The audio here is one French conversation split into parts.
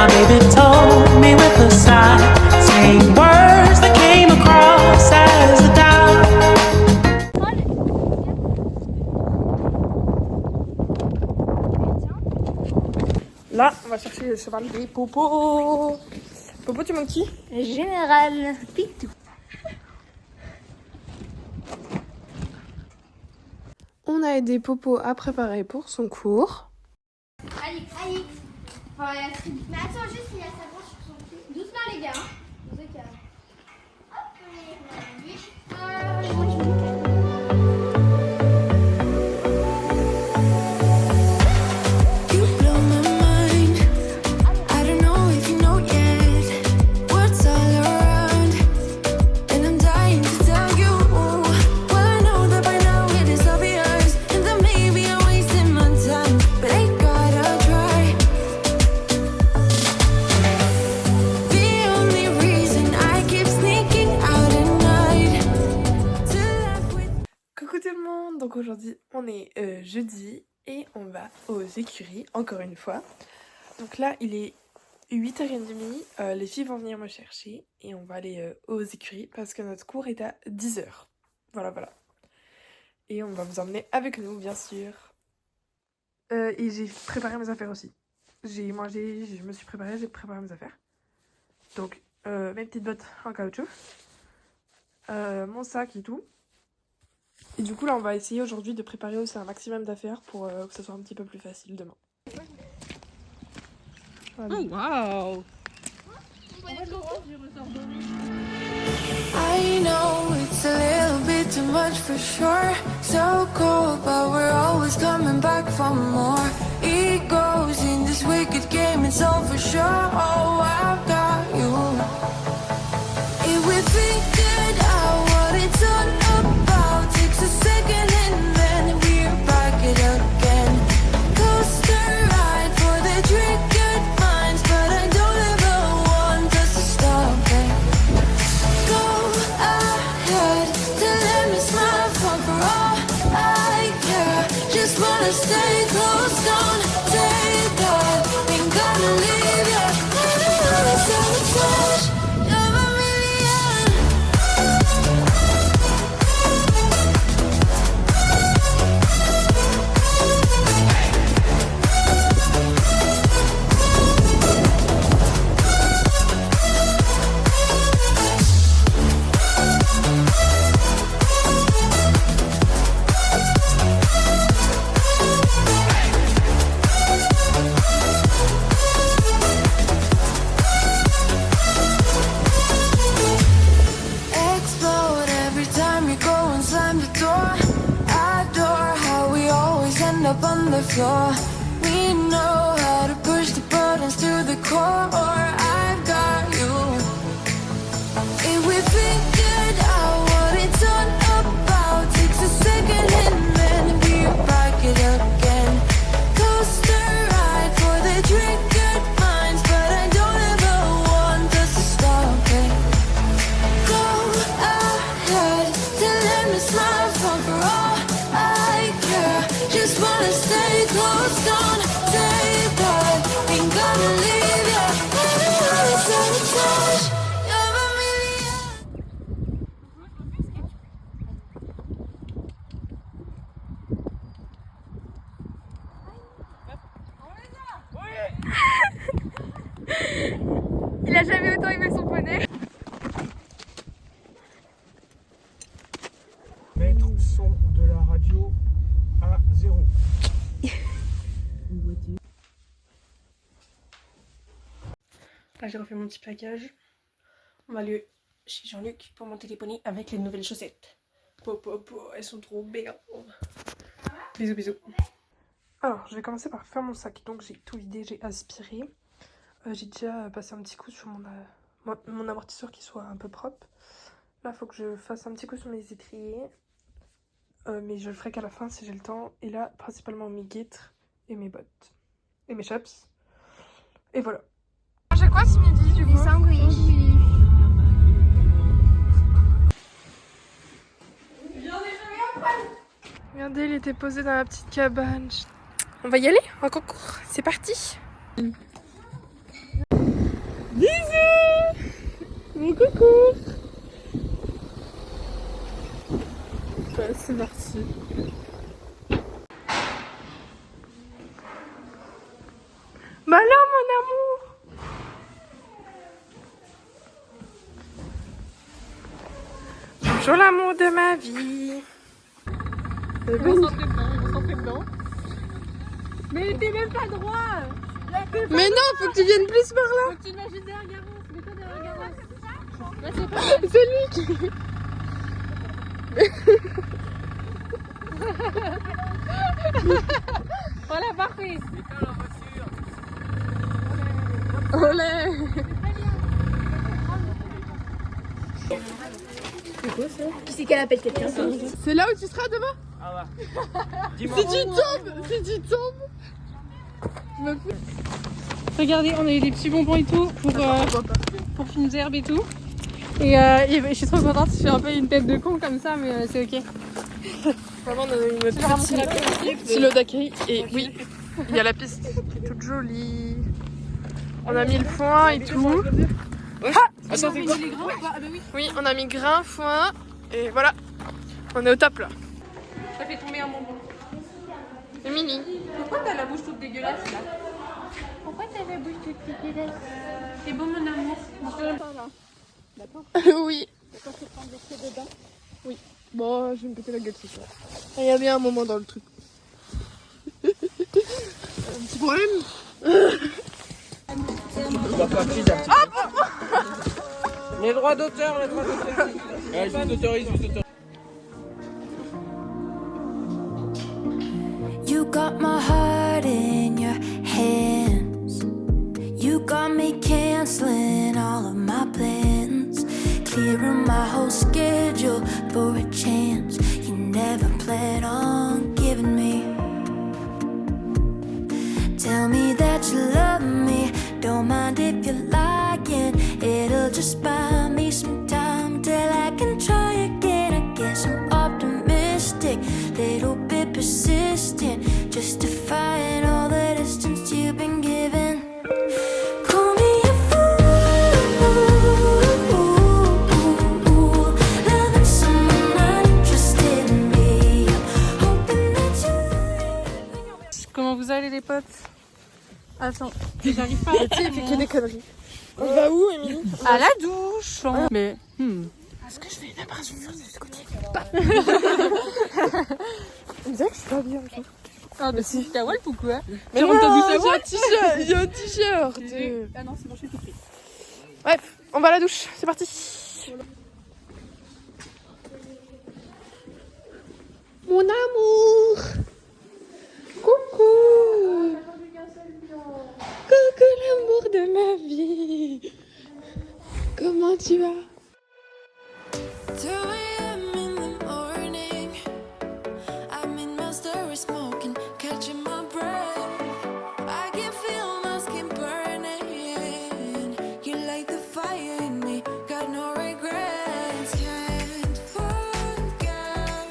baby told me with a sigh, saying words that came across as a doubt. Là, on va chercher le cheval des Popo. Popo, tu manques qui? Général Pitou. On a aidé Popo à préparer pour son cours. Allez. Mais attends, juste il y a sa branche sur son cul. Doucement les gars. Vous êtes calme. Hop, moi je me calme. Coucou tout le monde, donc aujourd'hui on est jeudi et on va aux écuries encore une fois. Donc là il est 8h30, les filles vont venir me chercher et on va aller aux écuries parce que notre cours est à 10h. Voilà. Et on va vous emmener avec nous bien sûr. Et j'ai préparé mes affaires aussi. J'ai mangé, je me suis préparée, j'ai préparé mes affaires. Donc mes petites bottes en caoutchouc, mon sac et tout. Et du coup là on va essayer aujourd'hui de préparer aussi un maximum d'affaires pour que ce soit un petit peu plus facile demain. Voilà. Oh wow! I know it's a little bit too much for sure. So cold, but we're always coming back for more. It goes in this wicked game, it's all for sure. Oh, I've got you. If we figured out what it's all about, takes a second and then we're back it again. Coaster ride for the triggered minds, but I don't ever want us to stop it. Go ahead to let me smile for all I care. Just wanna stay close, don't take that. Ain't gonna leave ya. Sabotage of a million. Explode every time you go and slam the door. Adore how we always end up on the floor. We know how to push the buttons to the core. I've got you. If we figured out what it's all about, takes a second and then we're back it again. Coaster ride for the triggered minds, but I don't ever want us to stop it. Go ahead to let me smile for all I care. Just wanna stay close, don't take that. Ain't gonna leave ya. Sabotage of a million. Il a jamais autant aimé son poney. Mettre son de la radio à 0. Là j'ai refait mon petit plaquage. On va aller chez Jean-Luc pour monter les poneys avec les nouvelles chaussettes. Elles sont trop belles. Bisous. Alors je vais commencer par faire mon sac. Donc j'ai tout vidé, j'ai aspiré. J'ai déjà passé un petit coup sur mon amortisseur qui soit un peu propre. Là il faut que je fasse un petit coup sur mes étriers. Mais je le ferai qu'à la fin si j'ai le temps. Et là principalement mes guêtres et mes bottes. Et mes chaps. Et voilà. J'ai quoi ce midi du coup? Des sandwichs. Regardez, il était posé dans la petite cabane. On va y aller en concours, c'est parti. Mais coucou. Ouais, c'est parti. Bah alors mon amour. Bonjour l'amour de ma vie. Mais t'es même pas droit. Mais non, faut que tu viennes plus par là. Faut que tu imagines derrière Garance. Mets-toi derrière Garance. Là, c'est pas C'est lui qui... Voilà, parfait. Olé. Qui c'est qu'elle appelle quelqu'un? C'est là où tu seras demain? Ah ouais. Si tu tombes, si tu tombes. Je me fous. Regardez, on a eu des petits bonbons et tout pour fines herbes et tout. Et je suis trop contente. Je suis un peu une tête de con comme ça, mais c'est ok. Vraiment, on a eu notre petit lot d'accueil. Et oui, il y a la piste qui est toute jolie. On a mis le foin et tout. Attends, c'est quoi? Oui, on a mis grain, foin. Et voilà, on est au top là. Ça fait tomber un bonbon. Émilie. Pourquoi t'as la bouche toute dégueulasse là? Pourquoi t'as la bouche toute dégueulasse? C'est beau mon amour. Oui. Oui. Bon, je vais me péter la gueule ce soir. Il y a bien un moment dans le truc. Un petit problème. Les droits d'auteur, les droits d'auteur. Ouais, juste autorise, juste autorise. You got my heart in your hands. You got me canceling all of my plans, clearing my whole schedule for a chance you never planned on giving me. Tell me that you love me, don't mind if you're lying. It'll just buy me some time till I can try again. I guess I'm optimistic, little bit persistent, justifying all the distance you've been given. Call me a fool, loving someone not interested in me. I'm hoping that you. Comment vous allez les potes? Attends, j'arrive pas à... Tu sais, il fait que des conneries. On va où, Émilie? À la douche. Mais Est-ce que je fais une apparition sur ce côté? On dirait que je suis pas bien. ah bah si t'as Walp ou quoi? Mais non, j'ai un t-shirt. J'ai un t-shirt. Ah non c'est bon, je suis tout pris. Bref, on va à la douche. C'est parti. Mon amour. Coucou. Coucou l'amour de ma vie. Comment tu vas? 2 a.m. in the morning, I'm in my story smoking, catching my breath. I can feel my skin burning. You light the fire in me, got no regrets. Can't forget,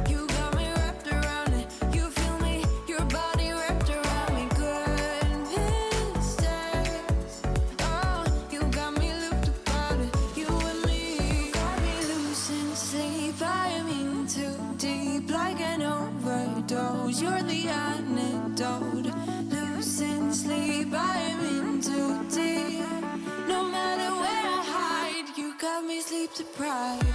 you got me wrapped around it. You feel me, your body wrapped around me. Goodness sakes, oh, you got me looped about it. You and me, got me losing sleep. I'm in too deep, like an overdose. You're the antidote. Losing sleep, I'm in too deep. No matter where I hide, you got me sleep deprived.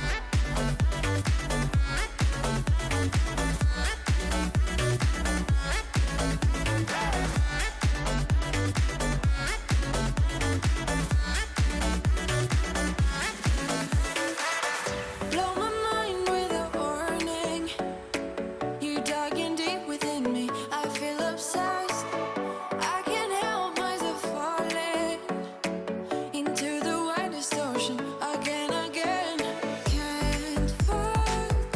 Blow my mind with a warning. You digging deep within me. I feel obsessed. I can't help myself falling into the wide distortion again. Can't forget.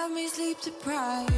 got me sleep deprived.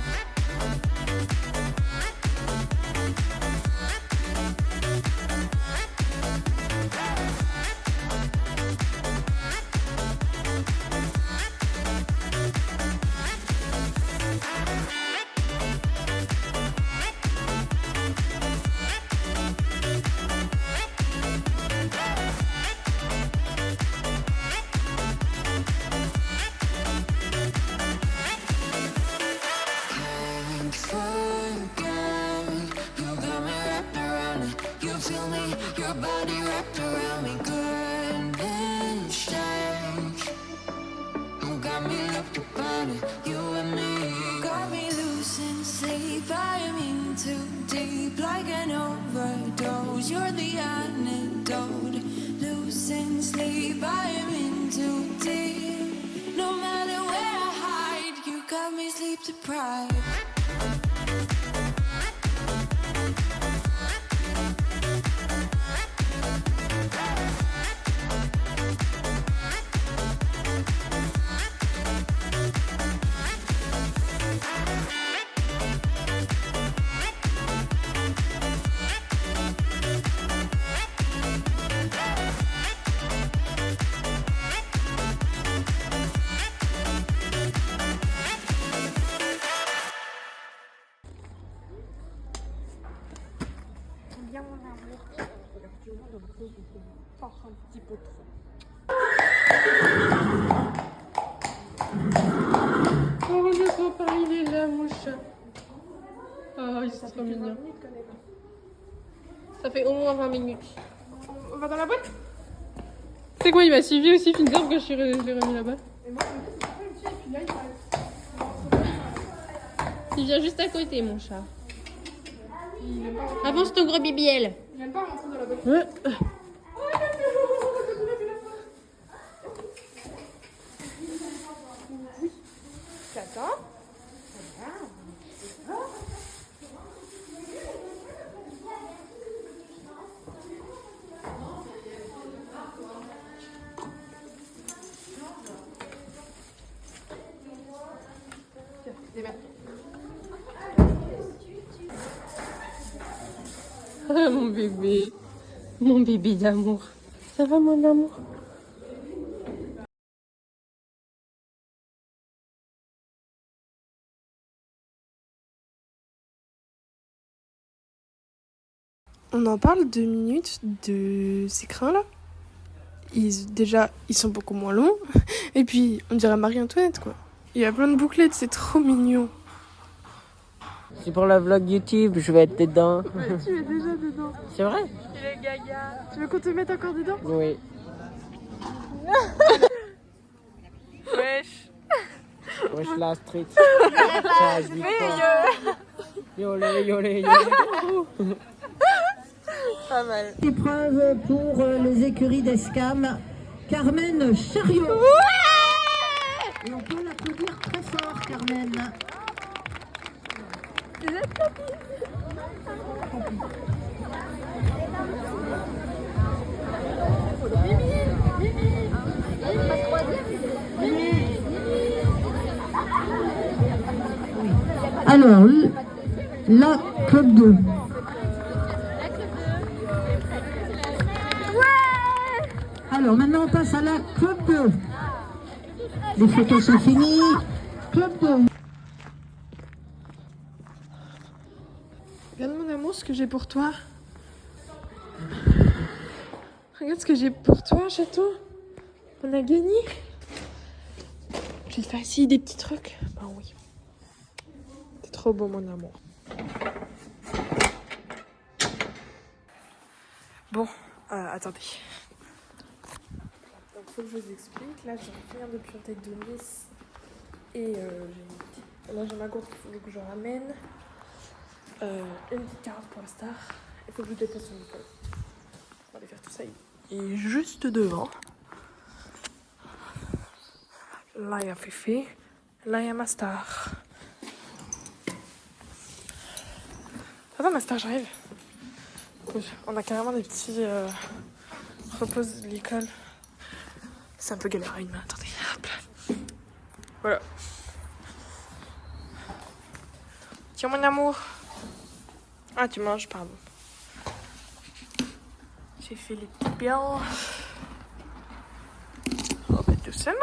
Your body wrapped around me, good and strange. You got me looked upon it, you and me. Got me losing sleep, I am in too deep, like an overdose. You're the antidote. Losing sleep, I am in too deep. No matter where I hide, you got me sleep deprived. Oh, le copain, il est là, mon chat. Oh, il est trop mignon. Ça fait au moins 20 minutes. On va dans la boîte? C'est quoi, il m'a suivi aussi, Finzer, que je l'ai remis là-bas. Et moi, je me dis, et puis là, il Il vient juste à côté, mon chat. aime pas rentrer. Avance ton gros bibiel. Il aime pas rentrer dans la boîte. Ouais. T'attends. Ah, mon bébé d'amour. Ça va, mon amour? On en parle 2 minutes de ces crins là. Déjà, ils sont beaucoup moins longs. Et puis, on dirait Marie-Antoinette quoi. Il y a plein de bouclettes, c'est trop mignon. C'est pour la vlog YouTube, je vais être dedans. Ouais, tu es déjà dedans. C'est vrai? Il est gaga. Tu veux qu'on te mette encore dedans? Oui. Wesh. Wesh la street. Ça, je vis pas. Yolé, yolé, yolé. Pas mal. Épreuve pour les écuries d'Escam, Carmen Chariot. Et on peut l'applaudir très fort, Carmen. Alors, la club 2. Alors maintenant on passe à la club 2. Les photos sont finies. Club 2. Regarde mon amour ce que j'ai pour toi. Regarde ce que j'ai pour toi, chaton. On a gagné. Je vais te faire ici des petits trucs. Ben oui. C'est trop beau mon amour. Bon, attendez. Donc faut que je vous explique. Là je viens de planter de Nice. Et là j'ai ma gourde qu'il faut que je ramène. Une petite carotte pour la star. Il faut que je dépose son école. On va aller faire tout ça. Et juste devant. Là il y a Fifi. Là il y a ma star. Attends ma star, j'arrive. On a carrément des petits reposes de l'école. C'est un peu galère à une main. Attendez. Hop là. Voilà. Tiens mon amour. Ah tu manges, pardon. J'ai fait les petits billes. Oh bah doucement.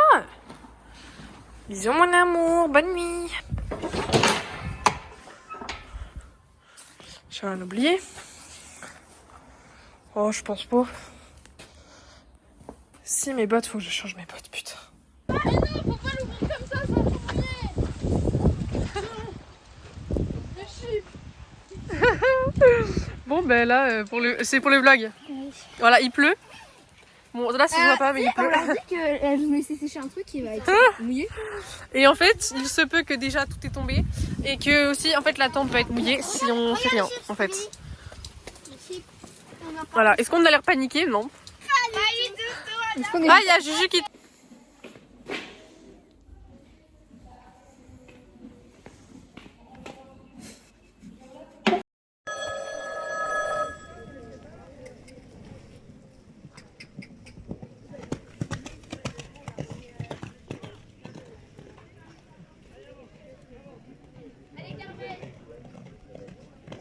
Bisous mon amour, bonne nuit. J'ai rien oublié. Oh je pense pas. Si mes bottes, faut que je change mes bottes, putain. Ah non, faut pas l'ouvrir comme ça va Bon ben là, c'est pour le vlog. Voilà, il pleut. Bon là ça se voit pas mais il pleut. On leur dit que je me laissais sécher un truc qui va être mouillé. Et en fait, il se peut que déjà tout est tombé et que aussi en fait la tente va être mouillée si on fait rien en fait. Voilà, est-ce qu'on a l'air paniqué? Non. Ah, il y a Juju qui...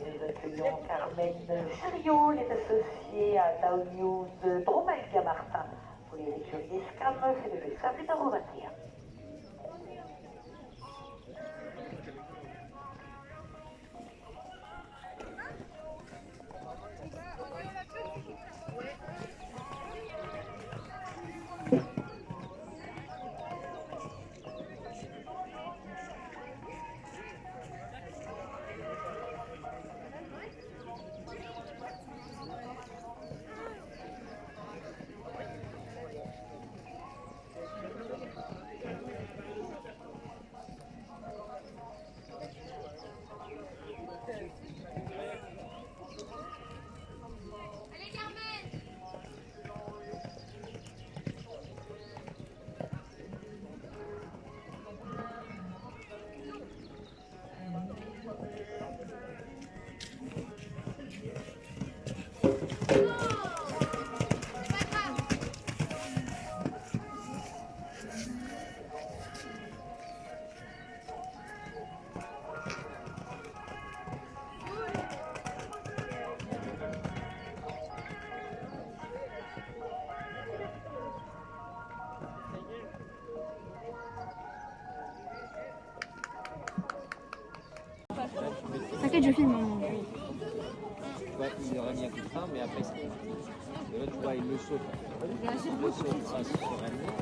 Nous accueillons Carmen Chariot, les associés à Down News Drôme-Alga-Martin. Pour les écuries Escam, c'est le sable numéro 21. T'inquiète, je filme. Ouais, il aurait mis un coup de frein, mais après, c'est pas. Et là, tu vois, il le saute. Il le saute sereinement.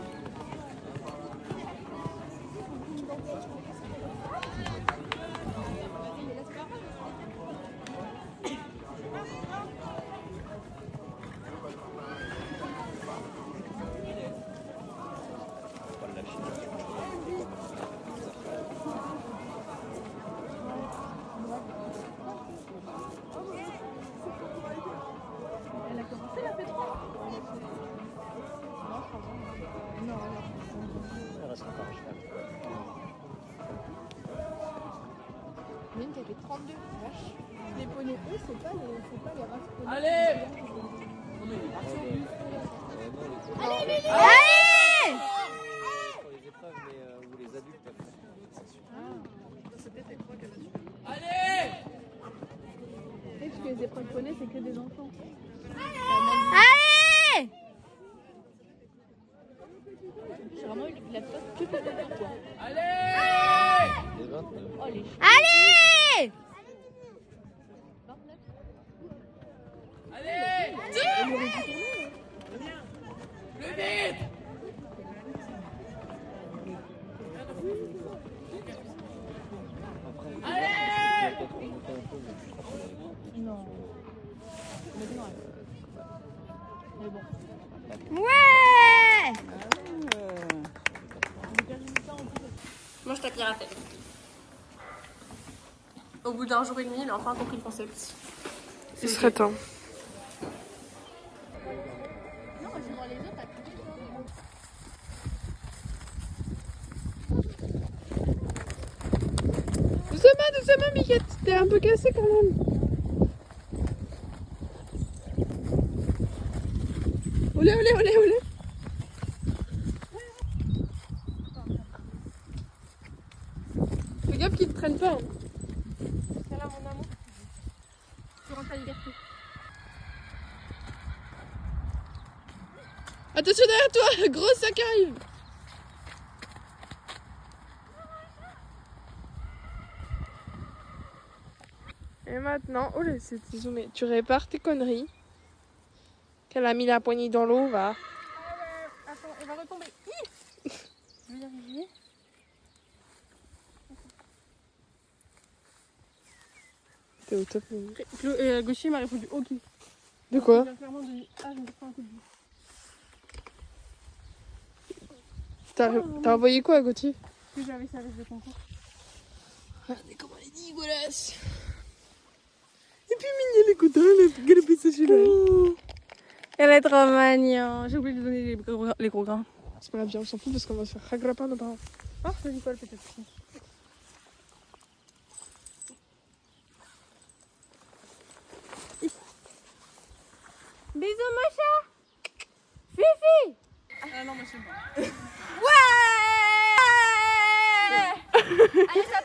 Une qui a fait 32 vaches. Les poneys, eux, c'est pas les races poneys. Allez! Allez! Pour les épreuves, mais où les adultes peuvent faire. C'est sûr. C'est peut-être les trois qu'elle a su. Allez! Parce que les épreuves poneys, c'est que des enfants. Allez! C'est vraiment la peur que peut faire toi. Les 29. Oh, les Allez! Après, peut-être remonter un peu, mais je crois que Non. Mais bon. Ouais! Moi, je tape la tête. Au bout d'un jour et demi, il a enfin compris le concept. Il serait temps. Doucement, Miquette, t'es un peu cassée quand même. Olé. Fais gaffe qu'il te traîne pas. Hein. Attention derrière toi, gros sac arrive. Et maintenant, oh là, c'était zoomé. Tu répares tes conneries. Qu'elle a mis la poignée dans l'eau, va. Attends, elle va retomber. Je vais y arriver. T'es au top. Gaucher m'a répondu ok. De quoi? Il a clairement dit ah, je me prends un coup de vue. T'as envoyé quoi à Gauthier? Que j'avais sa veste de concours. Regardez comment elle est dégueulasse. Et puis mignon les coutons, elle a pris ça chez elle. Elle est trop mignon. J'ai oublié de donner les gros grains. C'est pas grave, on s'en fout parce qu'on va se faire ragrapper nos parents. Ah, c'est Nicole peut-être aussi. Bisous, mon chat. Fifi. Ah non, moi je sais pas. Ouais. Allez, ça